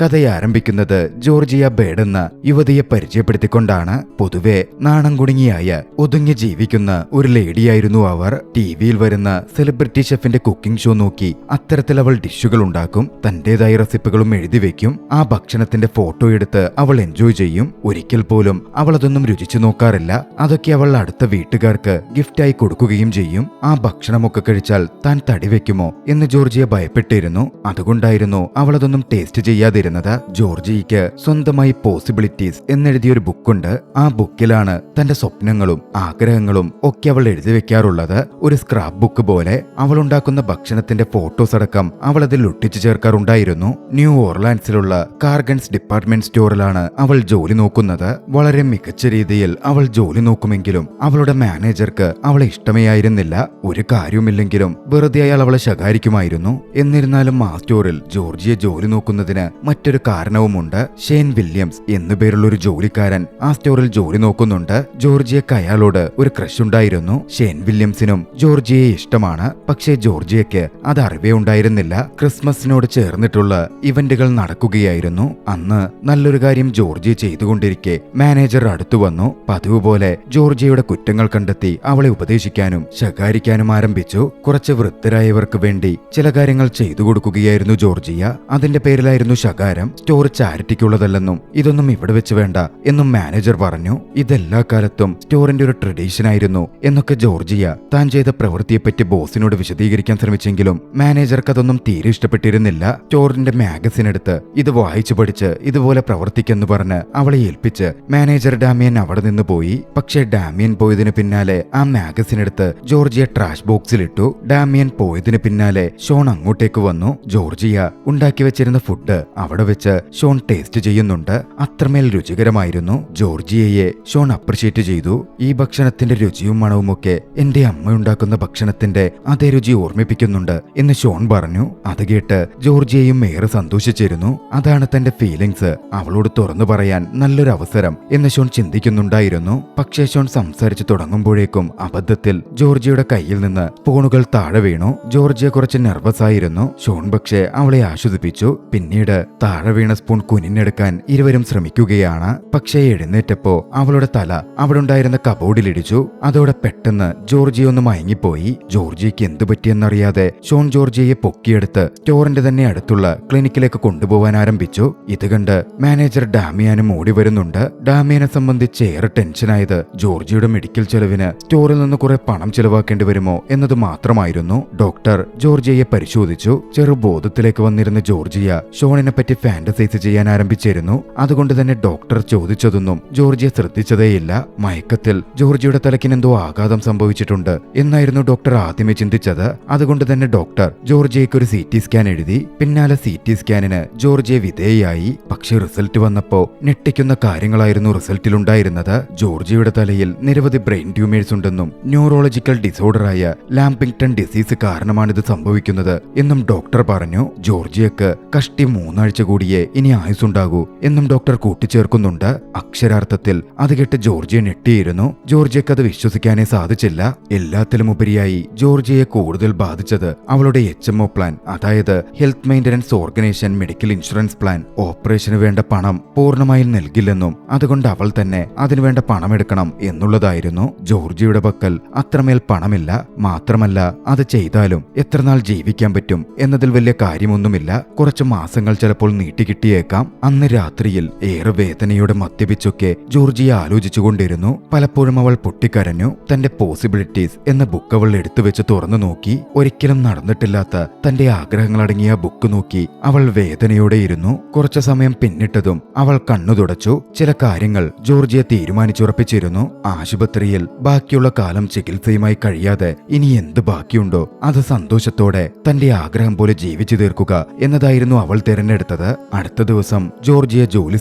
കഥയെ ആരംഭിക്കുന്നത് Georgia bird എന്ന യുവതിയെ പരിചയപ്പെടുത്തിക്കൊണ്ടാണ്. പൊതുവെ നാണം കുടുങ്ങിയായ ഒതുങ്ങി ജീവിക്കുന്ന ഒരു ലേഡിയായിരുന്നു അവർ. ടിവിയിൽ വരുന്ന സെലിബ്രിറ്റി ഷെഫിന്റെ കുക്കിംഗ് ഷോ നോക്കി അത്തരത്തിൽ അവൾ ഡിഷുകൾ ഉണ്ടാക്കും. തന്റേതായ റെസിപ്പികളും എഴുതി വെക്കും. ആ ഭക്ഷണത്തിന്റെ ഫോട്ടോ എടുത്ത് അവൾ എൻജോയ് ചെയ്യും. ഒരിക്കൽ പോലും അവൾ അതൊന്നും രുചിച്ചു നോക്കാറില്ല. അതൊക്കെ അവൾ അടുത്ത വീട്ടുകാർക്ക് ഗിഫ്റ്റായി കൊടുക്കുകയും ചെയ്യും. ആ ഭക്ഷണമൊക്കെ കഴിച്ചാൽ താൻ തടി വെക്കുമോ എന്ന് ജോർജിയ ഭയപ്പെട്ടിരുന്നു. അതുകൊണ്ടായിരുന്നു അവൾ അതൊന്നും ടേസ്റ്റ് ചെയ്യാതിരുന്നത്. ജോർജിയയ്ക്ക് സ്വന്തമായി പോസിബിലിറ്റീസ് എന്നെഴുതിയൊരു ബുക്കുണ്ട്. ആ ബുക്കിലാണ് തന്റെ സ്വപ്നങ്ങളും ആഗ്രഹങ്ങളും ഒക്കെ അവൾ എഴുതി വെക്കാറുള്ളത്. ഒരു സ്ക്രാപ്പ് ബുക്ക് പോലെ. അവൾ ഉണ്ടാക്കുന്ന ഭക്ഷണത്തിന്റെ ഫോട്ടോസ് അടക്കം അവൾ അതിൽ ഒട്ടിച്ചു ചേർക്കാറുണ്ടായിരുന്നു. ന്യൂ ഓർലാൻഡ്സിലുള്ള കാർഗൻസ് ഡിപ്പാർട്ട്മെന്റ് സ്റ്റോറിലാണ് അവൾ ജോലി നോക്കുന്നത്. വളരെ മികച്ച രീതിയിൽ അവൾ ജോലി നോക്കുമെങ്കിലും അവളുടെ മാനേജർക്ക് അവളെ ഇഷ്ടമേ ആയിരുന്നില്ല. ഒരു കാര്യവുമില്ലെങ്കിലും വെറുതെ അയാൾ അവളെ ശകാരിക്കുമായിരുന്നു. എന്നിരുന്നാലും ആ സ്റ്റോറിൽ ജോർജിയെ ജോലി നോക്കുന്നതിന് മറ്റൊരു കാരണവുമുണ്ട്. ഷെയ്ൻ വില്യംസ് എന്നുപേരുള്ള ഒരു ജോലിക്കാരൻ ആ സ്റ്റോറിൽ ജോലി നോക്കുന്നുണ്ട്. ജോർജിയക്ക് അയാളോട് ഒരു ക്രഷ് ഉണ്ടായിരുന്നു. ഷെയ്ൻ വില്യംസിനും ജോർജിയയെ ഇഷ്ടമാണ്. പക്ഷേ ജോർജിയക്ക് അത് അറിവേ ഉണ്ടായിരുന്നില്ല. ക്രിസ്മസിനോട് ചേർന്നിട്ടുള്ള ഇവന്റുകൾ നടക്കുകയായിരുന്നു. അന്ന് നല്ലൊരു കാര്യം ജോർജിയ ചെയ്തുകൊണ്ടിരിക്കെ മാനേജർ അടുത്തു വന്നു. പതിവ് പോലെ ജോർജിയയുടെ കുറ്റങ്ങൾ കണ്ടെത്തി അവളെ ഉപദേശിക്കാനും ശകാരിക്കാനും ആരംഭിച്ചു. കുറച്ച് വൃദ്ധരായവർക്ക് വേണ്ടി ചില കാര്യങ്ങൾ ചെയ്തു കൊടുക്കുകയായിരുന്നു ജോർജിയ. അതിന്റെ പേരിലായിരുന്നു ശകാരം. സ്റ്റോർ ചാരിറ്റിക്കുള്ളതല്ലെന്നും ഇതൊന്നും ഇവിടെ വെച്ച് വേണ്ട എന്നും മാനേജർ പറഞ്ഞു. ഇതെല്ലാ കാലത്തും സ്റ്റോറിന്റെ ഒരു ട്രഡീഷൻ ആയിരുന്നു എന്നൊക്കെ ജോർജിയ താൻ ചെയ്ത പ്രവൃത്തിയെപ്പറ്റി ബോസിനോട് വിശദീകരിക്കാൻ ശ്രമിച്ചെങ്കിലും മാനേജർക്ക് അതൊന്നും തീരെ ഇഷ്ടപ്പെട്ടിരുന്നില്ല. സ്റ്റോറിന്റെ മാഗസിൻ എടുത്ത് ഇത് വായിച്ചു പഠിച്ച് ഇതുപോലെ പ്രവർത്തിക്കെന്ന് പറഞ്ഞ് അവളെ ഏൽപ്പിച്ച് മാനേജർ ഡാമിയൻ അവിടെ നിന്ന് പോയി. പക്ഷേ ഡാമിയൻ പോയതിനു പിന്നാലെ ആ മാഗസിൻ എടുത്ത് ജോർജിയ ട്രാഷ് ബോക്സിലിട്ടു. ഡാമിയൻ പോയതിനു പിന്നാലെ ഷോൺ അങ്ങോട്ടേക്ക് വന്നു. ജോർജിയ ഉണ്ടാക്കി വെച്ചിരുന്ന ഫുഡ് അവിടെ വെച്ച് ഷോൺ ടേസ്റ്റ് ചെയ്യുന്നുണ്ട്. അത്രമേൽ രുചികരമായിരുന്നു. ജോർജിയയെ ഷോൺ അപ്രിഷ്യേറ്റ് ചെയ്തു. ഈ ഭക്ഷണത്തിന്റെ രുചിയും മണവുമൊക്കെ എന്റെ അമ്മ ഉണ്ടാക്കുന്ന ഭക്ഷണത്തിന്റെ അതേ രുചി ഓർമ്മിപ്പിക്കുന്നുണ്ട് എന്ന് ഷോൺ പറഞ്ഞു. അത് കേട്ട് ജോർജിയയും ഏറെ സന്തോഷിച്ചിരുന്നു. അതാണ് തന്റെ ഫീലിങ്സ് അവളോട് തുറന്നു പറയാൻ നല്ലൊരു അവസരം എന്ന് ഷോൺ ചിന്തിക്കുന്നുണ്ടായിരുന്നു. പക്ഷേ ഷോൺ സംസാരിച്ചു തുടങ്ങുമ്പോഴേക്കും അബദ്ധത്തിൽ ജോർജിയയുടെ കയ്യിൽ നിന്ന് സ്പൂണുകൾ താഴെ വീണു. ജോർജിയ കുറച്ച് നെർവസ് ആയിരുന്നു. ഷോൺ പക്ഷേ അവളെ ആശ്വസിപ്പിച്ചു. പിന്നീട് താഴെ വീണ സ്പൂൺ കുനിഞ്ഞെടുക്കാൻ ഇരുവരും ശ്രമിക്കുകയാണ്. പക്ഷേ എഴുന്നേറ്റപ്പോ അവളുടെ തല അവിടെ ഉണ്ടായിരുന്ന കബോർഡിലിടിച്ചു. അതോടെ പെട്ടെന്ന് ജോർജിയ ഒന്ന് മയങ്ങിപ്പോയി. ജോർജിയയ്ക്ക് എന്തു പറ്റിയെന്നറിയാതെ ഷോൺ ജോർജിയയെ പൊക്കിയെടുത്ത് സ്റ്റോറിന്റെ തന്നെ അടുത്തുള്ള ക്ലിനിക്കിലേക്ക് കൊണ്ടുപോകാൻ ആരംഭിച്ചു. ഇത് കണ്ട് മാനേജർ ഡാമിയാനും ഓടി വരുന്നുണ്ട്. ഡാമിയനെ സംബന്ധിച്ച് ഏറെ ടെൻഷനായത് ജോർജിയുടെ മെഡിക്കൽ ചെലവിന് സ്റ്റോറിൽ നിന്ന് കുറെ പണം ചെലവാക്കേണ്ടി വരുമോ എന്നത് മാത്രമായിരുന്നു. ഡോക്ടർ ജോർജിയയെ പരിശോധിച്ചു. ചെറുബോധത്തിലേക്ക് വന്നിരുന്ന ജോർജിയ ഷോണിനെ പറ്റി ഫാന്റസൈസ് ചെയ്യാൻ ആരംഭിച്ചിരുന്നു. അതുകൊണ്ട് തന്നെ ഡോക്ടർ ചോദിച്ചതൊന്നും ജോർജിയ ശ്രദ്ധിച്ചതേയില്ല. മയക്കത്തിൽ ജോർജിയുടെ തലക്കിനെന്തോ ആഘാതം സംഭവിച്ചിട്ടുണ്ട് എന്നായിരുന്നു ഡോക്ടർ ആദ്യമേ ചിന്തിച്ചത്. അതുകൊണ്ട് തന്നെ ഡോക്ടർ ജോർജിയയ്ക്ക് ഒരു CT സ്കാൻ എഴുതി. പിന്നാലെ CT സ്കാനിന് ജോർജിയ വിധേയയായി. പക്ഷേ റിസൾട്ട് വന്നപ്പോ ഞെട്ടിക്കുന്ന കാര്യങ്ങളായിരുന്നു റിസൾട്ടിലുണ്ടായിരുന്നത്. ജോർജിയയുടെ തലയിൽ നിരവധി ബ്രെയിൻ ട്യൂമേഴ്സ് ഉണ്ടെന്നും ന്യൂറോളജിക്കൽ ഡിസോർഡറായ ലാംപിങ്ടൺ ഡിസീസ് കാരണമാണിത് സംഭവിക്കുന്നത് എന്നും ഡോക്ടർ പറഞ്ഞു. ജോർജിയക്ക് കഷ്ടി 3 ആഴ്ച കൂടിയേ ഇനി ആയുസുണ്ടാകൂ എന്നും ഡോക്ടർ കൂട്ടിച്ചേർക്കുന്നുണ്ട്. അക്ഷരാർത്ഥത്തിൽ അത് കേട്ട് ജോർജിയ ഞെട്ടിയിരുന്നു. ജോർജിയക്ക് അത് വിശ്വസിക്കാനേ സാധിച്ചില്ല. എല്ലാത്തിലും ഉപരിയായി ജോർജിയയെ കൂടുതൽ ബാധിച്ചത് അവളുടെ HMO പ്ലാൻ, അതായത് health maintenance organisation medical insurance plan. ഓപ്പറേഷന് വേണ്ട പണം പൂർണ്ണമായും നൽകില്ലെന്നും അതുകൊണ്ട് അവൾ തന്നെ അതിനുവേണ്ട പണമെടുക്കണം എന്നുള്ളതായിരുന്നു. ജോർജിയയുടെ പക്കൽ അത്രമേൽ പണമില്ല. മാത്രമല്ല അത് ചെയ്താലും എത്രനാൾ ജീവിക്കാൻ പറ്റും എന്നതിൽ വലിയ കാര്യമൊന്നുമില്ല. കുറച്ച് മാസങ്ങൾ ചിലപ്പോൾ നീട്ടിക്കിട്ടിയേക്കാം. അന്ന് രാത്രിയിൽ ഏറെ വേദനയോടെ മദ്യപിച്ചൊക്കെ ജോർജിയ ആലോചിച്ചുകൊണ്ടിരുന്നു. പലപ്പോഴും അവൾ പൊട്ടിക്കരഞ്ഞു. തന്റെ പോസിബിലിറ്റീസ് എന്ന ബുക്ക് അവൾ എടുത്തുവെച്ച് തുറന്നു നോക്കി. ഒരിക്കലും നടന്നിട്ടില്ലാത്ത തന്റെ ആഗ്രഹങ്ങളടങ്ങിയ ബുക്ക് നോക്കി അവൾ വേദനയോടെ ഇരുന്നു. കുറച്ചു സമയം പിന്നിട്ടതും അവൾ കണ്ണു തുടച്ചു. ചില കാര്യങ്ങൾ ജോർജിയ തീരുമാനിച്ചുറപ്പിച്ചിരുന്നു. ആശുപത്രിയിൽ ബാക്കിയുള്ള കാലം ചികിത്സയുമായി കഴിയാതെ ഇനി എന്ത് ബാക്കിയുണ്ടോ അത് സന്തോഷത്തോടെ തന്റെ ആഗ്രഹം പോലെ ജീവിച്ചു തീർക്കുക എന്നതായിരുന്നു അവൾ തിരഞ്ഞെടുത്തത്. അടുത്ത ദിവസം ജോർജിയ ജോലി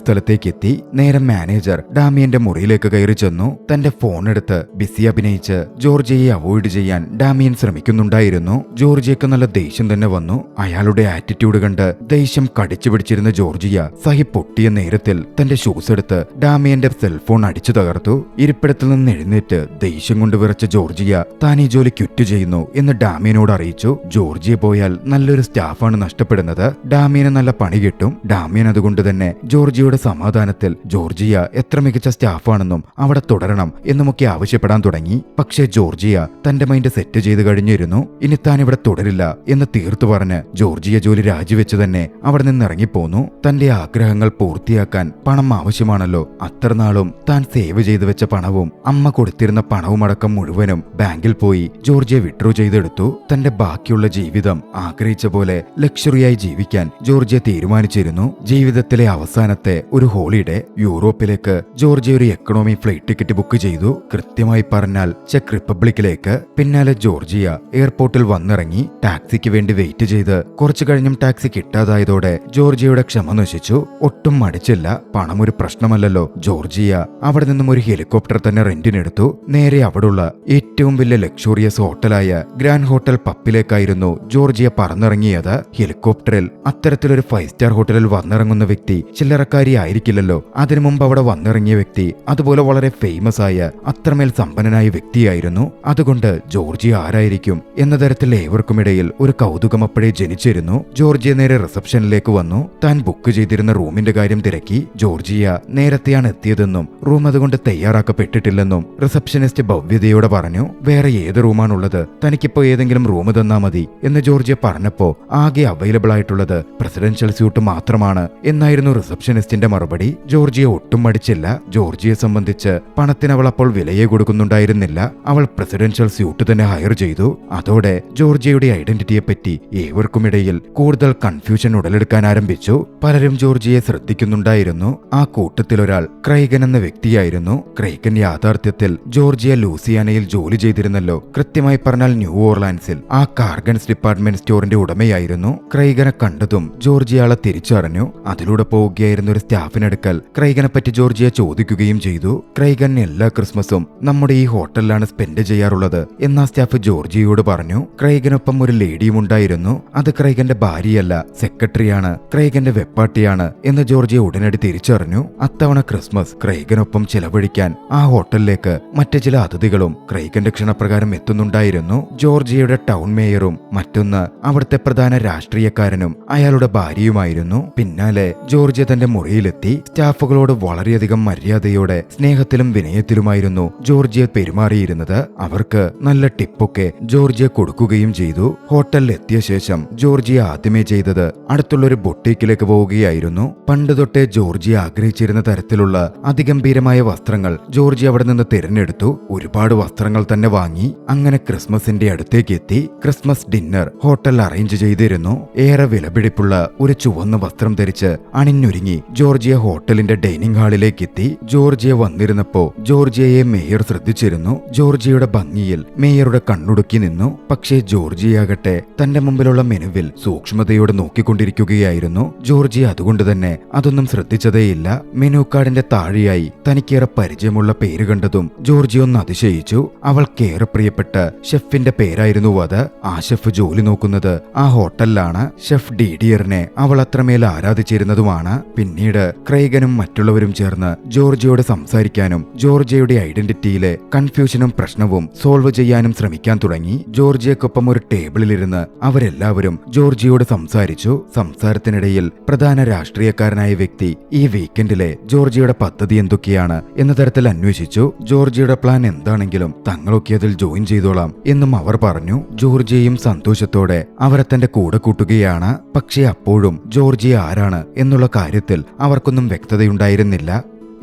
സ്ഥലത്തേക്ക് എത്തി. നേരം മാനേജർ ഡാമിയന്റെ മുറിയിലേക്ക് കയറി ചെന്നു. തന്റെ ഫോൺ എടുത്ത് ബിസി അഭിനയിച്ച് ജോർജിയയെ അവോയ്ഡ് ചെയ്യാൻ ഡാമിയൻ ശ്രമിക്കുന്നുണ്ടായിരുന്നു. ജോർജിയക്ക് നല്ല ദേഷ്യം തന്നെ വന്നു. അയാളുടെ ആറ്റിറ്റ്യൂഡ് കണ്ട് ദേഷ്യം കടിച്ചു പിടിച്ചിരുന്ന ജോർജിയ സഹി പൊട്ടിയ നേരത്തിൽ തന്റെ ഷൂസ് എടുത്ത് ഡാമിയന്റെ സെൽഫോൺ അടിച്ചു തകർത്തു. ഇരിപ്പിടത്തിൽ നിന്ന് എഴുന്നേറ്റ് ദേഷ്യം കൊണ്ട് വിറച്ച ജോർജിയ താൻ ഈ ജോലി ക്വിറ്റ് ചെയ്യുന്നു എന്ന് ഡാമിയനോട് അറിയിച്ചു. ജോർജിയ പോയാൽ നല്ലൊരു സ്റ്റാഫാണ് നഷ്ടപ്പെടുന്നത്. ഡാമിയന് നല്ല പണി കിട്ടും. കേട്ടും ഡാമിയൻ അതുകൊണ്ട് തന്നെ ജോർജിയയുടെ സമാധാനത്തിൽ ജോർജിയ എത്ര മികച്ച സ്റ്റാഫാണെന്നും അവിടെ തുടരണം എന്നുമൊക്കെ ആവശ്യപ്പെടാൻ തുടങ്ങി. പക്ഷേ ജോർജിയ തന്റെ മൈൻഡ് സെറ്റ് ചെയ്ത് കഴിഞ്ഞിരുന്നു. ഇനി താൻ ഇവിടെ തുടരില്ല എന്ന് തീർത്തു പറഞ്ഞ് ജോർജിയ ജോലി രാജിവെച്ച് തന്നെ അവിടെ നിന്ന് ഇറങ്ങിപ്പോന്നു. തന്റെ ആഗ്രഹങ്ങൾ പൂർത്തിയാക്കാൻ പണം ആവശ്യമാണല്ലോ. അത്രനാളും താൻ സേവ് ചെയ്തു വെച്ച പണവും അമ്മ കൊടുത്തിരുന്ന പണവുമടക്കം മുഴുവനും ബാങ്കിൽ പോയി ജോർജിയ വിഡ്രോ ചെയ്തെടുത്തു. തന്റെ ബാക്കിയുള്ള ജീവിതം ആഗ്രഹിച്ച പോലെ ലക്ഷറിയായി ജീവിക്കാൻ ജോർജിയ തീരുമാനിച്ചിരുന്നു. ജീവിതത്തിലെ അവസാനത്തെ ഒരു ഹോളിഡേ യൂറോപ്പിലേക്ക് ജോർജിയ ഒരു എക്കണോമി ഫ്ലൈറ്റ് ടിക്കറ്റ് ബുക്ക് ചെയ്തു. കൃത്യമായി പറഞ്ഞാൽ ചെക്ക് റിപ്പബ്ലിക്കിലേക്ക്. പിന്നാലെ ജോർജിയ എയർപോർട്ടിൽ വന്നിറങ്ങി. ടാക്സിക്ക് വേണ്ടി വെയിറ്റ് ചെയ്ത് കുറച്ചു കഴിഞ്ഞും ടാക്സി കിട്ടാതായതോടെ ജോർജിയയുടെ ക്ഷമ നശിച്ചു. ഒട്ടും മടിച്ചില്ല. പണം ഒരു പ്രശ്നമല്ലല്ലോ. ജോർജിയ അവിടെ നിന്നും ഒരു ഹെലികോപ്റ്റർ തന്നെ റെന്റിനെടുത്തു. നേരെ അവിടുള്ള ഏറ്റവും വലിയ ലക്ഷറിയസ് ഹോട്ടലായ ഗ്രാൻഡ് ഹോട്ടൽ പപ്പിലേക്കായിരുന്നു ജോർജിയ പറന്നിറങ്ങിയത്. ഹെലികോപ്റ്ററിൽ അത്തരത്തിലൊരു 5 സ്റ്റാർ ഹോട്ടലിൽ വന്നിറങ്ങുന്ന വ്യക്തി ചില്ലറക്കാരി ആയിരിക്കില്ലല്ലോ. അതിനു മുമ്പ് അവിടെ വന്നിറങ്ങിയ വ്യക്തി അതുപോലെ വളരെ ഫേമസ് ആയ അത്രമേൽ സമ്പന്നനായ വ്യക്തിയായിരുന്നു. അതുകൊണ്ട് ജോർജിയ ആരായിരിക്കും എന്ന തരത്തിൽ ഏവർക്കുമിടയിൽ ഒരു കൗതുകം അപ്പോഴേ ജനിച്ചിരുന്നു. ജോർജിയ നേരെ റിസപ്ഷനിലേക്ക് വന്നു. താൻ ബുക്ക് ചെയ്തിരുന്ന റൂമിന്റെ കാര്യം തിരക്കി. ജോർജിയ നേരത്തെയാണ് എത്തിയതെന്നും റൂം അതുകൊണ്ട് തയ്യാറാക്കപ്പെട്ടിട്ടില്ലെന്നും റിസപ്ഷനിസ്റ്റ് ഭവ്യതയോടെ പറഞ്ഞു. വേറെ ഏത് റൂമാണുള്ളത്? തനിക്കിപ്പോ ഏതെങ്കിലും റൂം തന്നാ മതി എന്ന് ജോർജിയ പറഞ്ഞപ്പോ ആകെ അവൈലബിൾ ആയിട്ടുള്ളത് പ്രസിഡൻഷ്യൽ സ്യൂട്ട് മാത്രമാണ് എന്നായിരുന്നു റിസപ്ഷനിസ്റ്റിന്റെ മറുപടി. ജോർജിയ ഒട്ടും മടിച്ചില്ല. ജോർജിയെ സംബന്ധിച്ച് പണത്തിന് അവൾ അപ്പോൾ വിലയെ കൊടുക്കുന്നുണ്ടായിരുന്നില്ല. അവൾ പ്രസിഡൻഷ്യൽ സ്യൂട്ട് തന്നെ ഹയർ ചെയ്തു. അതോടെ ജോർജിയയുടെ ഐഡന്റിറ്റിയെ പറ്റി ഏവർക്കുമിടയിൽ കൂടുതൽ കൺഫ്യൂഷൻ ഉടലെടുക്കാൻ ആരംഭിച്ചു. പലരും ജോർജിയെ ശ്രദ്ധിക്കുന്നുണ്ടായിരുന്നു. ആ കൂട്ടത്തിലൊരാൾ ക്രൈഗൻ എന്ന വ്യക്തിയായിരുന്നു. ക്രൈഗൻ യാഥാർത്ഥ്യത്തിൽ ജോർജിയ ലൂസിയാനയിൽ ജോലി ചെയ്തിരുന്നല്ലോ. കൃത്യമായി പറഞ്ഞാൽ ന്യൂ ഓർലാൻഡ്സിൽ ആ കാർഗൻസ് ഡിപ്പാർട്ട്മെന്റ് സ്റ്റോറിന്റെ ഉടമയായിരുന്നു. ക്രൈഗനെ കണ്ടതും ജോർജിയ ആളെ തിരിച്ചറിഞ്ഞു. അതിലൂടെ പോവുകയായിരുന്ന ഒരു സ്റ്റാഫിനടുക്കൽ ക്രൈഗനെ പറ്റി ജോർജിയ ചോദിക്കുകയും ചെയ്തു. ക്രൈഗൻ എല്ലാ ക്രിസ്മസും നമ്മുടെ ഈ ഹോട്ടലിലാണ് സ്പെൻഡ് ചെയ്യാറുള്ളത് എന്നാ സ്റ്റാഫ് ജോർജിയയോട് പറഞ്ഞു. ക്രൈഗനൊപ്പം ഒരു ലേഡിയും ഉണ്ടായിരുന്നു. അത് ക്രൈഗന്റെ ഭാര്യയല്ല, സെക്രട്ടറിയാണ്. ക്രൈഗന്റെ വെപ്പാട്ടിയാണ് എന്ന് ജോർജിയ ഉടനടി തിരിച്ചറിഞ്ഞു. അത്തവണ ക്രിസ്മസ് ക്രൈഗനൊപ്പം ചെലവഴിക്കാൻ ആ ഹോട്ടലിലേക്ക് മറ്റു ചില അതിഥികളും ക്രൈഗന്റെ ക്ഷണപ്രകാരം എത്തുന്നുണ്ടായിരുന്നു. ജോർജിയയുടെ ടൗൺ മേയറും മറ്റൊന്ന് അവിടുത്തെ പ്രധാന രാഷ്ട്രീയക്കാരനും അയാളുടെ ഭാര്യയുമായിരുന്നു. പിന്നാലെ ജോർജിയ തന്റെ മുറിയിലെത്തി. സ്റ്റാഫുകളോട് വളരെയധികം മര്യാദയോടെ സ്നേഹത്തിലും വിനയത്തിലുമായിരുന്നു ജോർജിയ പെരുമാറിയിരുന്നത്. അവർക്ക് നല്ല ടിപ്പൊക്കെ ജോർജിയ കൊടുക്കുകയും ചെയ്തു. ഹോട്ടലിൽ എത്തിയ ശേഷം ജോർജിയ ആദ്യമേ ചെയ്തത് അടുത്തുള്ളൊരു ബൊട്ടീക്കിലേക്ക് പോവുകയായിരുന്നു. പണ്ട് തൊട്ടേ ജോർജിയ ആഗ്രഹിച്ചിരുന്ന തരത്തിലുള്ള അതിഗംഭീരമായ വസ്ത്രങ്ങൾ ജോർജിയ അവിടെ നിന്ന് തിരഞ്ഞെടുത്തു. ഒരുപാട് വസ്ത്രങ്ങൾ തന്നെ വാങ്ങി. അങ്ങനെ ക്രിസ്മസിന്റെ അടുത്തേക്ക് എത്തി. ക്രിസ്മസ് ഡിന്നർ ഹോട്ടൽ അറേഞ്ച് ചെയ്തിരുന്നു. ഏറെ വിലപിടിപ്പുള്ള ഒരു ചുവന്ന വസ്ത്രം ധരിച്ച് അണിഞ്ഞൊരുങ്ങി ജോർജിയ ഹോട്ടലിന്റെ ഡൈനിങ് ഹാളിലേക്ക് എത്തി. ജോർജിയ വന്നിരുന്നപ്പോ ജോർജിയയെ മേയർ ശ്രദ്ധിച്ചിരുന്നു. ജോർജിയയുടെ ഭംഗിയിൽ മേയറുടെ കണ്ണുടുക്കി നിന്നു. പക്ഷേ ജോർജിയാകട്ടെ തന്റെ മുമ്പിലുള്ള മെനുവിൽ സൂക്ഷ്മതയോടെ നോക്കിക്കൊണ്ടിരിക്കുകയായിരുന്നു. ജോർജിയ അതുകൊണ്ട് തന്നെ അതൊന്നും ശ്രദ്ധിച്ചതേയില്ല. മെനു കാർഡിന്റെ താഴെയായി തനിക്കേറെ പരിചയമുള്ള പേര് കണ്ടതും ജോർജിയ ഒന്ന് അതിശയിച്ചു. അവൾക്കേറെ പ്രിയപ്പെട്ട ഷെഫിന്റെ പേരായിരുന്നു അത്. ആ ഷെഫ് ജോലി നോക്കുന്നത് ആ ഹോട്ടലിലാണ്. ഷെഫ് ഡിഡിയറിനെ അവൾ അത്രമേൽ ആരാധിച്ചിരുന്നതുമാണ്. പിന്നീട് ക്രൈഗനും മറ്റുള്ളവരും ചേർന്ന് ജോർജിയോട് സംസാരിക്കാനും ജോർജിയയുടെ ഐഡന്റിറ്റിയിലെ കൺഫ്യൂഷനും പ്രശ്നവും സോൾവ് ചെയ്യാനും ശ്രമിക്കാൻ തുടങ്ങി. ജോർജിയക്കൊപ്പം ഒരു ടേബിളിലിരുന്ന് അവരെല്ലാവരും ജോർജിയോട് സംസാരിച്ചു. സംസാരത്തിനിടയിൽ പ്രധാന രാഷ്ട്രീയക്കാരനായ വ്യക്തി ഈ വീക്കെൻഡിലെ ജോർജിയയുടെ പദ്ധതി എന്തൊക്കെയാണ് എന്ന തരത്തിൽ അന്വേഷിച്ചു. ജോർജിയയുടെ പ്ലാൻ എന്താണെങ്കിലും തങ്ങളൊക്കെ അതിൽ ജോയിൻ ചെയ്തോളാം എന്നും അവർ പറഞ്ഞു. ജോർജിയയും സന്തോഷത്തോടെ അവരെ തന്റെ കൂടെ കൂട്ടുകയാണ്. പക്ഷേ അപ്പോഴും ജോർജിയ ആരാണ് എന്നുള്ള കാര്യത്തിൽ അവർക്കൊന്നും വ്യക്തതയുണ്ടായിരുന്നില്ല.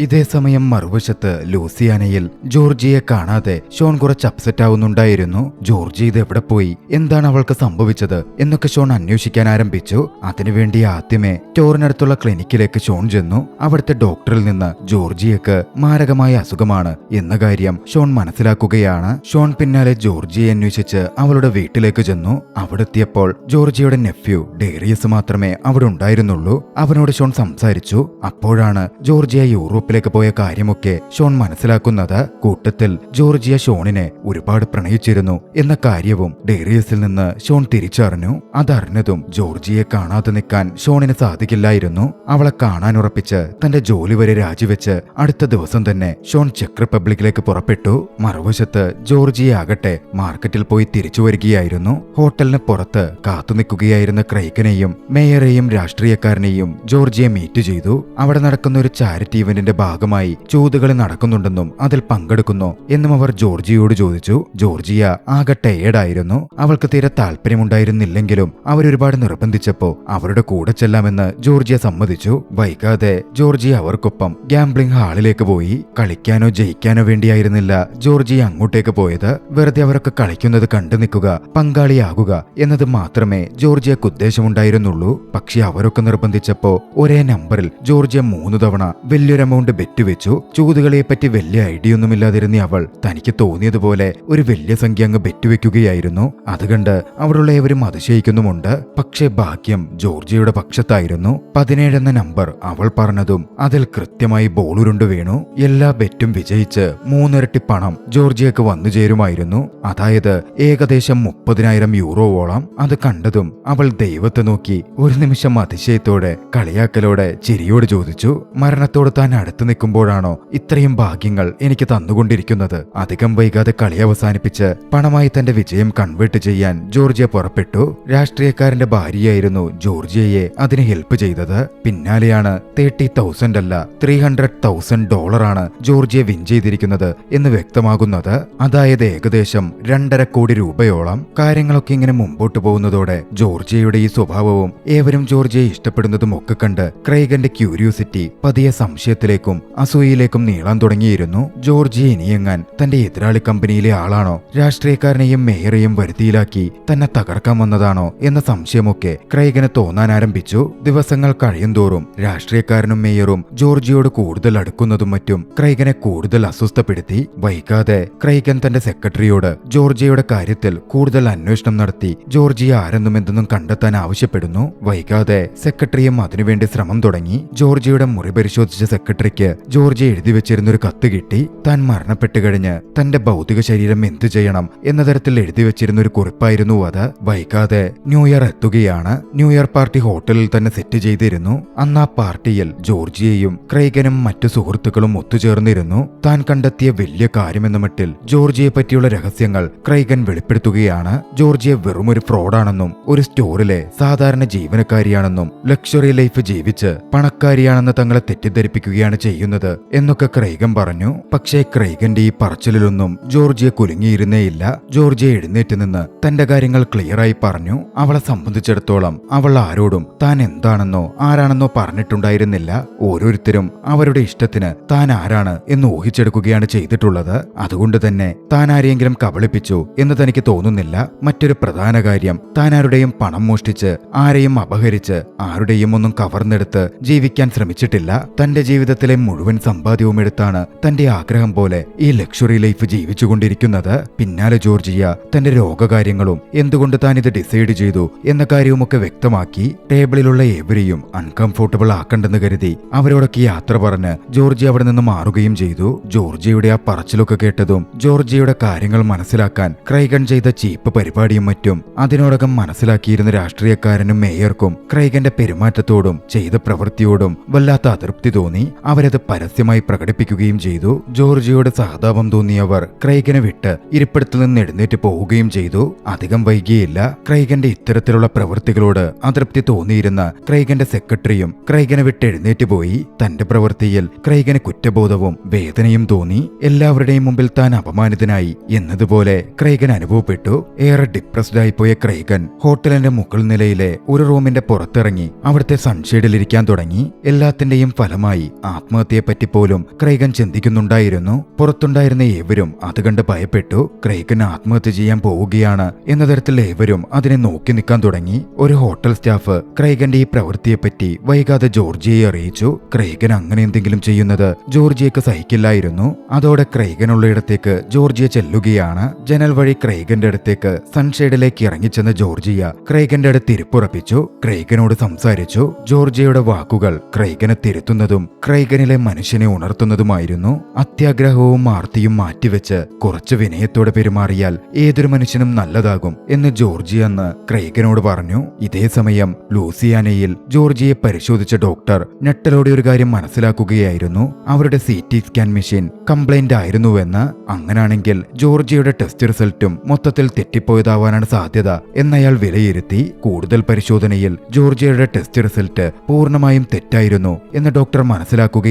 ഇതേസമയം മറുവശത്ത് ലൂസിയാനയിൽ ജോർജിയെ കാണാതെ ഷോൺ കുറച്ച് അപ്സെറ്റ് ആവുന്നുണ്ടായിരുന്നു. ജോർജി ഇത് എവിടെ പോയി, എന്താണ് അവൾക്ക് സംഭവിച്ചത് എന്നൊക്കെ ഷോൺ അന്വേഷിക്കാൻ ആരംഭിച്ചു. അതിനുവേണ്ടി ആദ്യമേ സ്റ്റോറിനടുത്തുള്ള ക്ലിനിക്കിലേക്ക് ഷോൺ ചെന്നു. അവിടുത്തെ ഡോക്ടറിൽ നിന്ന് ജോർജിയക്ക് മാരകമായ അസുഖമാണ് എന്ന കാര്യം ഷോൺ മനസ്സിലാക്കുകയാണ്. ഷോൺ പിന്നാലെ ജോർജിയെ അന്വേഷിച്ച് അവളുടെ വീട്ടിലേക്ക് ചെന്നു. അവിടെ എത്തിയപ്പോൾ ജോർജിയയുടെ നെഫ്യൂ ഡേറിയസ് മാത്രമേ അവിടെ ഉണ്ടായിരുന്നുള്ളൂ. അവനോട് ഷോൺ സംസാരിച്ചു. അപ്പോഴാണ് ജോർജിയ യൂറോപ്പിൽ ഷോപ്പിലേക്ക് പോയ കാര്യമൊക്കെ ഷോൺ മനസ്സിലാക്കുന്നത് കൂട്ടത്തിൽ ജോർജിയ ഷോണിനെ ഒരുപാട് പ്രണയിച്ചിരുന്നു എന്ന കാര്യവും ഡേറിയസിൽ നിന്ന് ഷോൺ തിരിച്ചറിഞ്ഞു. അതറിഞ്ഞതും ജോർജിയെ കാണാതെ നിൽക്കാൻ ഷോണിന് സാധിക്കില്ലായിരുന്നു. അവളെ കാണാനുറപ്പിച്ച് തന്റെ ജോലി വരെ രാജിവെച്ച് അടുത്ത ദിവസം തന്നെ ഷോൺ ചെക്ക് റിപ്പബ്ലിക്കിലേക്ക് പുറപ്പെട്ടു. മറുവശത്ത് ജോർജിയ ആകട്ടെ മാർക്കറ്റിൽ പോയി തിരിച്ചു വരികയായിരുന്നു. ഹോട്ടലിന് പുറത്ത് കാത്തുനിൽക്കുകയായിരുന്ന ക്രൈഗനെയും മേയറെയും രാഷ്ട്രീയക്കാരനെയും ജോർജിയ മീറ്റ് ചെയ്തു. അവിടെ നടക്കുന്ന ഒരു ചാരിറ്റി ഇവന്റിന്റെ ഭാഗമായി ചൂതുകളി നടക്കുന്നുണ്ടെന്നും അതിൽ പങ്കെടുക്കുന്നു എന്നും അവർ ജോർജിയോട് ചോദിച്ചു. ജോർജിയ ആകെ ടയേർഡായിരുന്നു. അവൾക്ക് തീരെ താല്പര്യമുണ്ടായിരുന്നില്ലെങ്കിലും അവരൊരുപാട് നിർബന്ധിച്ചപ്പോ അവരുടെ കൂടെ ചെല്ലാമെന്ന് ജോർജിയ സമ്മതിച്ചു. വൈകാതെ ജോർജിയ അവർക്കൊപ്പം ഗാംബ്ലിംഗ് ഹാളിലേക്ക് പോയി. കളിക്കാനോ ജയിക്കാനോ വേണ്ടിയായിരുന്നില്ല ജോർജിയ അങ്ങോട്ടേക്ക് പോയത്. വെറുതെ അവരൊക്കെ കളിക്കുന്നത് കണ്ടു നിൽക്കുക, പങ്കാളിയാകുക എന്നത് മാത്രമേ ജോർജിയക്ക് ഉദ്ദേശമുണ്ടായിരുന്നുള്ളൂ. പക്ഷെ അവരൊക്കെ നിർബന്ധിച്ചപ്പോ ഒരേ നമ്പറിൽ ജോർജിയ 3 തവണ വലിയൊരു എമൗണ്ട് ബെറ്റ് വെച്ചു. ചൂതുകളിയെപ്പറ്റി വലിയ ഐഡിയ ഒന്നുമില്ലാതിരുന്ന അവൾ തനിക്ക് തോന്നിയതുപോലെ ഒരു വലിയ സംഖ്യ അങ്ങ് ബെറ്റ് വെക്കുകയായിരുന്നു. അതുകണ്ട് അവിടെയുള്ള ഏവരും അതിശയിക്കുന്നുമുണ്ട്. പക്ഷേ ഭാഗ്യം ജോർജിയയുടെ പക്ഷത്തായിരുന്നു. 17 എന്ന നമ്പർ അവൾ പറഞ്ഞതും അതിൽ കൃത്യമായി ബോൾ ഉരുണ്ടു വീണു. എല്ലാ ബെറ്റും വിജയിച്ച് 3 ഇരട്ടി പണം ജോർജിയക്ക് വന്നു ചേരുമായിരുന്നു. അതായത് ഏകദേശം 30,000 യൂറോവോളം. അത് കണ്ടതും അവൾ ദൈവത്തെ നോക്കി ഒരു നിമിഷം അതിശയത്തോടെ കളിയാക്കലോടെ ചിരിയോട് ചോദിച്ചു, മരണത്തോട് താൻ അടുത്ത് നിൽക്കുമ്പോഴാണോ ഇത്രയും ഭാഗ്യങ്ങൾ എനിക്ക് തന്നുകൊണ്ടിരിക്കുന്നത്? അധികം വൈകാതെ കളി അവസാനിപ്പിച്ച് പണമായി തന്റെ വിജയം കൺവേർട്ട് ചെയ്യാൻ ജോർജിയ പുറപ്പെട്ടു. രാഷ്ട്രീയക്കാരന്റെ ഭാര്യയായിരുന്നു ജോർജിയയെ അതിന് ഹെൽപ്പ് ചെയ്തത്. പിന്നാലെയാണ് 30,000 അല്ല $300,000 ജോർജിയ വിൻ ചെയ്തിരിക്കുന്നത് എന്ന് വ്യക്തമാകുന്നത്. അതായത് ഏകദേശം 2.5 കോടി രൂപയോളം. കാര്യങ്ങളൊക്കെ ഇങ്ങനെ മുമ്പോട്ട് പോകുന്നതോടെ ജോർജിയയുടെ ഈ സ്വഭാവവും ഏവരും ജോർജിയയെ ഇഷ്ടപ്പെടുന്നതും ഒക്കെ കണ്ട് ക്രൈഗന്റെ ക്യൂരിയോസിറ്റി പതിയെ സംശയത്തിലേക്കും അസൂയയിലേക്കും നീളാൻ തുടങ്ങിയിരുന്നു. ജോർജിയ ഇനിയെങ്ങാൻ തന്റെ എതിരാളി കമ്പനിയിലെ ആളാണോ, രാഷ്ട്രീയക്കാരനെയും മേയറെയും വരുതിയിലാക്കി തന്നെ തകർക്കാൻ വന്നതാണോ എന്ന സംശയമൊക്കെ ക്രൈഗന് തോന്നാൻ ആരംഭിച്ചു. ദിവസങ്ങൾ കഴിയുന്തോറും രാഷ്ട്രീയക്കാരനും മേയറും ജോർജിയോട് കൂടുതൽ അടുക്കുന്നതും മറ്റും ക്രൈഗനെ കൂടുതൽ അസ്വസ്ഥപ്പെടുത്തി. വൈകാതെ ക്രൈഗൻ തന്റെ സെക്രട്ടറിയോട് ജോർജിയയുടെ കാര്യത്തിൽ കൂടുതൽ അന്വേഷണം നടത്തി ജോർജിയ ആരെന്നും എന്തെന്നും കണ്ടെത്താൻ ആവശ്യപ്പെടുന്നു. വൈകാതെ സെക്രട്ടറിയും അതിനുവേണ്ടി ശ്രമം തുടങ്ങി. ജോർജിയയുടെ മുറി പരിശോധിച്ച സെക്രട്ടറിക്ക് ജോർജിയ എഴുതി വെച്ചിരുന്നൊരു കത്ത് കിട്ടി. താൻ മരണപ്പെട്ടു കഴിഞ്ഞ് തന്റെ ഭൗതിക ശരീരം എന്തു ചെയ്യണം എന്ന തരത്തിൽ എഴുതി വെച്ചിരുന്ന ഒരു കുറിപ്പായിരുന്നു അത്. വൈകാതെ ന്യൂ ഇയർ എത്തുകയാണ്. ന്യൂ ഇയർ പാർട്ടി ഹോട്ടലിൽ തന്നെ സെറ്റ് ചെയ്തിരുന്നു. അന്ന് ആ പാർട്ടിയിൽ ജോർജിയയും ക്രൈഗനും മറ്റു സുഹൃത്തുക്കളും ഒത്തുചേർന്നിരുന്നു. താൻ കണ്ടെത്തിയ വലിയ കാര്യമെന്ന മട്ടിൽ ജോർജിയെ പറ്റിയുള്ള രഹസ്യങ്ങൾ ക്രൈഗൻ വെളിപ്പെടുത്തുകയാണ്. ജോർജിയ വെറുമൊരു ഫ്രോഡാണെന്നും ഒരു സ്റ്റോറിലെ സാധാരണ ജീവനക്കാരിയാണെന്നും ലക്ഷറി ലൈഫ് ജീവിച്ച് പണക്കാരിയാണെന്ന് തങ്ങളെ തെറ്റിദ്ധരിപ്പിക്കുകയാണ് ചെയ്യുന്നത് എന്നൊക്കെ ക്രൈഗൻ പറഞ്ഞു. പക്ഷേ ക്രൈഗന്റെ ഈ പറച്ചിലൊന്നും ജോർജിയ കുലുങ്ങിയിരുന്നേയില്ല. ജോർജിയ എഴുന്നേറ്റ് നിന്ന് തന്റെ കാര്യങ്ങൾ ക്ലിയറായി പറഞ്ഞു. അവളെ സംബന്ധിച്ചിടത്തോളം അവൾ ആരോടും താൻ എന്താണെന്നോ ആരാണെന്നോ പറഞ്ഞിട്ടുണ്ടായിരുന്നില്ല. ഓരോരുത്തരും അവരുടെ ഇഷ്ടത്തിന് താൻ ആരാണ് എന്ന് ഊഹിച്ചെടുക്കുകയാണ് ചെയ്തിട്ടുള്ളത്. അതുകൊണ്ട് തന്നെ താൻ ആരെയെങ്കിലും കബളിപ്പിച്ചു എന്ന് തനിക്ക് തോന്നുന്നില്ല. മറ്റൊരു പ്രധാന കാര്യം, താൻ ആരുടെയും പണം മോഷ്ടിച്ച് ആരെയും അപഹരിച്ച് ആരുടെയും ഒന്നും കവർന്നെടുത്ത് ജീവിക്കാൻ ശ്രമിച്ചിട്ടില്ല. തന്റെ ജീവിതത്തിലെ മുഴുവൻ സമ്പാദ്യവും എടുത്താണ് തന്റെ ആഗ്രഹം പോലെ ഈ ലക്ഷറി ലൈഫ് ജീവിച്ചുകൊണ്ടിരിക്കുന്നത്. പിന്നാലെ ജോർജിയ തന്റെ രോഗകാര്യങ്ങളും എന്തുകൊണ്ട് താൻ ഇത് ഡിസൈഡ് ചെയ്തു എന്ന കാര്യവുമൊക്കെ വ്യക്തമാക്കി. ടേബിളിലുള്ള ഏവരെയും അൺകംഫോർട്ടബിൾ ആക്കണ്ടെന്ന് കരുതി അവരോടൊക്കെ യാത്ര പറഞ്ഞ് ജോർജിയ അവിടെ നിന്ന് മാറുകയും ചെയ്തു. ജോർജിയയുടെ ആ പറച്ചിലൊക്കെ കേട്ടതും ജോർജിയയുടെ കാര്യങ്ങൾ മനസ്സിലാക്കാൻ ക്രൈഗൻ ചെയ്ത ചീപ്പ് പരിപാടിയും മറ്റും അതിനോടകം മനസ്സിലാക്കിയിരുന്ന രാഷ്ട്രീയക്കാരനും മേയർക്കും ക്രൈഗന്റെ പെരുമാറ്റത്തോടും ചെയ്ത പ്രവൃത്തിയോടും വല്ലാത്ത അതൃപ്തി തോന്നി. അവരത് പരസ്യമായി പ്രകടിപ്പിക്കുകയും ചെയ്തു. ജോർജിയോട് സഹതാപം തോന്നിയവർ ക്രൈഗനെ വിട്ട് ഇരിപ്പിടത്തിൽ നിന്ന് എഴുന്നേറ്റ് പോവുകയും ചെയ്തു. അധികം വൈകിയില്ല. ക്രൈഗന്റെ ഇത്തരത്തിലുള്ള പ്രവൃത്തികളോട് അതൃപ്തി തോന്നിയിരുന്ന ക്രൈഗന്റെ സെക്രട്ടറിയും ക്രൈഗനെ വിട്ട് എഴുന്നേറ്റ് പോയി. തന്റെ പ്രവൃത്തിയിൽ ക്രൈഗന് കുറ്റബോധവും വേദനയും തോന്നി. എല്ലാവരുടെയും മുമ്പിൽ താൻ അപമാനിതനായി എന്നതുപോലെ ക്രൈഗൻ അനുഭവപ്പെട്ടു. ഏറെ ഡിപ്രസ്ഡ് ആയിപ്പോയ ക്രൈഗൻ ഹോട്ടലിന്റെ മുകൾ നിലയിലെ ഒരു റൂമിന്റെ പുറത്തിറങ്ങി അവിടുത്തെ സൺഷെയ്ഡിലിരിക്കാൻ തുടങ്ങി. എല്ലാത്തിന്റെയും ഫലമായി ആത്മഹത്യയെപ്പറ്റി പോലും ക്രൈഗൻ ചിന്തിക്കുന്നുണ്ടായിരുന്നു. പുറത്തുണ്ടായിരുന്ന ഏവരും അത് കണ്ട് ഭയപ്പെട്ടു. ക്രൈഗൻ ആത്മഹത്യ ചെയ്യാൻ പോവുകയാണ് എന്ന തരത്തിൽ ഏവരും അതിനെ നോക്കി നിൽക്കാൻ തുടങ്ങി. ഒരു ഹോട്ടൽ സ്റ്റാഫ് ക്രൈഗന്റെ ഈ പ്രവൃത്തിയെപ്പറ്റി വൈകാതെ ജോർജിയയെ അറിയിച്ചു. ക്രൈഗൻ അങ്ങനെ എന്തെങ്കിലും ചെയ്യുന്നത് ജോർജിയക്ക് സഹിക്കില്ലായിരുന്നു. അതോടെ ക്രൈഗനുള്ള ഇടത്തേക്ക് ജോർജിയ ചെല്ലുകയാണ്. ജനൽ വഴി ക്രൈഗന്റെ അടുത്തേക്ക് സൺഷെയ്ഡിലേക്ക് ഇറങ്ങിച്ചെന്ന ജോർജിയ ക്രൈഗന്റെ അടുത്ത് ഇരിപ്പുറപ്പിച്ചു. ക്രൈഗനോട് സംസാരിച്ചു. ജോർജിയയുടെ വാക്കുകൾ ക്രൈഗനെ തിരുത്തുന്നതും ക്രൈഗൻ ക്രേഗനിലെ മനുഷ്യനെ ഉണർത്തുന്നതുമായിരുന്നു. അത്യാഗ്രഹവും ആർത്തിയും മാറ്റിവെച്ച് കുറച്ച് വിനയത്തോടെ പെരുമാറിയാൽ ഏതൊരു മനുഷ്യനും നല്ലതാകും എന്ന് ജോർജിയ അന്ന് ക്രേഗനോട് പറഞ്ഞു. ഇതേ സമയം ലൂസിയാനയിൽ ജോർജിയെ പരിശോധിച്ച ഡോക്ടർ ഞെട്ടലോടെ ഒരു കാര്യം മനസ്സിലാക്കുകയായിരുന്നു. അവരുടെ CT സ്കാൻ മെഷീൻ കംപ്ലൈന്റ് ആയിരുന്നുവെന്ന്. അങ്ങനാണെങ്കിൽ ജോർജിയയുടെ ടെസ്റ്റ് റിസൾട്ടും മൊത്തത്തിൽ തെറ്റിപ്പോയതാവാനാണ് സാധ്യത എന്നയാൾ വിലയിരുത്തി. കൂടുതൽ പരിശോധനയിൽ ജോർജിയയുടെ ടെസ്റ്റ് റിസൾട്ട് പൂർണ്ണമായും തെറ്റായിരുന്നു എന്ന് ഡോക്ടർ മനസ്സിലാക്കുകയാണ്.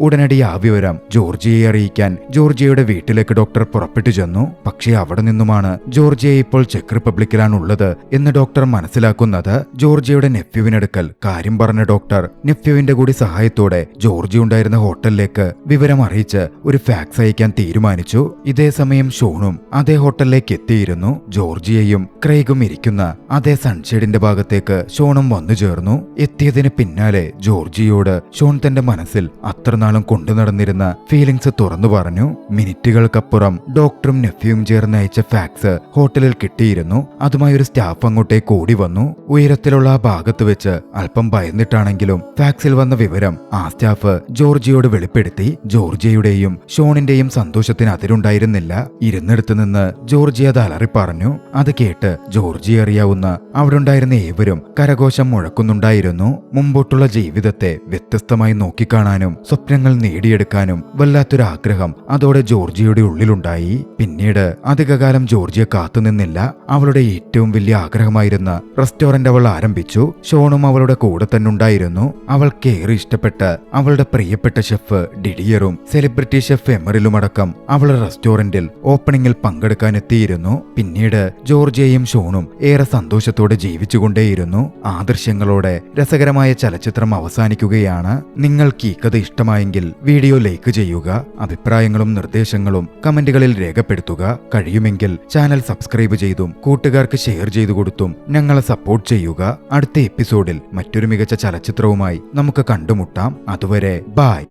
ഉടനടി ആ വിവരം ജോർജിയയെ അറിയിക്കാൻ ജോർജിയയുടെ വീട്ടിലേക്ക് ഡോക്ടർ പുറപ്പെട്ടു ചെന്നു. പക്ഷേ അവിടെ നിന്നുമാണ് ജോർജിയ ഇപ്പോൾ ചെക്ക് റിപ്പബ്ലിക്കിലാണുള്ളത് എന്ന് ഡോക്ടർ മനസ്സിലാക്കുന്നത്. ജോർജിയയുടെ നെഫ്യുവിനടുക്കൽ കാര്യം പറഞ്ഞ ഡോക്ടർ നെഫ്യുവിന്റെ കൂടി സഹായത്തോടെ ജോർജിയ ഉണ്ടായിരുന്ന ഹോട്ടലിലേക്ക് വിവരം അറിയിച്ച് ഒരു ഫാക്സ് അയക്കാൻ തീരുമാനിച്ചു. ഇതേ സമയം ഷോണും അതേ ഹോട്ടലിലേക്ക് എത്തിയിരുന്നു. ജോർജിയയും ക്രൈഗും ഇരിക്കുന്ന അതേ സൺഷെയ്ഡിന്റെ ഭാഗത്തേക്ക് ഷോണും വന്നു ചേർന്നു. എത്തിയതിന് പിന്നാലെ ജോർജിയോട് ഷോൺ തന്റെ മനസ്സിൽ അത്രനാളും കൊണ്ടു നടന്നിരുന്ന ഫീലിംഗ്സ് തുറന്നു പറഞ്ഞു. മിനിറ്റുകൾക്കപ്പുറം ഡോക്ടറും നെഫ്യുവും ചേർന്ന് അയച്ച ഫാക്സ് ഹോട്ടലിൽ കിട്ടിയിരുന്നു. അതുമായി ഒരു സ്റ്റാഫ് അങ്ങോട്ടേക്ക് ഓടി വന്നു. ഉയരത്തിലുള്ള ആ ഭാഗത്ത് വെച്ച് അല്പം ഭയന്നിട്ടാണെങ്കിലും ഫാക്സിൽ വന്ന വിവരം ആ സ്റ്റാഫ് ജോർജിയോട് വെളിപ്പെടുത്തി. ജോർജിയയുടെയും ഷോണിന്റെയും സന്തോഷത്തിന് അതിരുണ്ടായിരുന്നില്ല. ഇരുന്നിടത്ത് നിന്ന് ജോർജിയ അത് അലറി പറഞ്ഞു. അത് കേട്ട് ജോർജിയ അറിയാവുന്ന അവിടെ ഉണ്ടായിരുന്ന ഏവരും കരഘോഷം മുഴക്കുന്നുണ്ടായിരുന്നു. മുമ്പോട്ടുള്ള ജീവിതത്തെ വ്യത്യസ്തമായി നോക്കിക്കാണാനും സ്വപ്നങ്ങൾ നേടിയെടുക്കാനും വല്ലാത്തൊരു ആഗ്രഹം അതോടെ ജോർജിയയുടെ ഉള്ളിലുണ്ടായി. പിന്നീട് അധികകാലം ജോർജിയ കാത്തുനിന്നില്ല. അവളുടെ ഏറ്റവും വലിയ ആഗ്രഹമായിരുന്ന റെസ്റ്റോറന്റ് അവൾ ആരംഭിച്ചു. ഷോണും അവളുടെ കൂടെ തന്നെ ഉണ്ടായിരുന്നു. അവൾക്ക് ഏറെ ഇഷ്ടപ്പെട്ട അവളുടെ പ്രിയപ്പെട്ട ഷെഫ് ഡിഡിയറും സെലിബ്രിറ്റി ഷെഫ് എമറിലുമടക്കം അവളുടെ റെസ്റ്റോറന്റിൽ ഓപ്പണിംഗിൽ പങ്കെടുക്കാനെത്തിയിരുന്നു. പിന്നീട് ജോർജിയയും ഷോണും ഏറെ സന്തോഷത്തോടെ ജീവിച്ചുകൊണ്ടേയിരുന്നു. ആദർശങ്ങളോടെ രസകരമായ ചലച്ചിത്രം അവസാനിക്കുകയാണ്. നിങ്ങൾക്ക് ഈ കഥ ഇഷ്ടമായെങ്കിൽ വീഡിയോ ലൈക്ക് ചെയ്യുക. അഭിപ്രായങ്ങളും നിർദ്ദേശങ്ങളും കമന്റുകളിൽ രേഖപ്പെടുത്തുക. കഴിയുമെങ്കിൽ ചാനൽ സബ്സ്ക്രൈബ് ചെയ്തും കൂട്ടുകാർക്ക് ഷെയർ ചെയ്തു കൊടുത്തും ഞങ്ങളെ സപ്പോർട്ട് ചെയ്യുക. അടുത്ത എപ്പിസോഡിൽ മറ്റൊരു മികച്ച ചലച്ചിത്രവുമായി നമുക്ക് കണ്ടുമുട്ടാം. അതുവരെ ബൈ.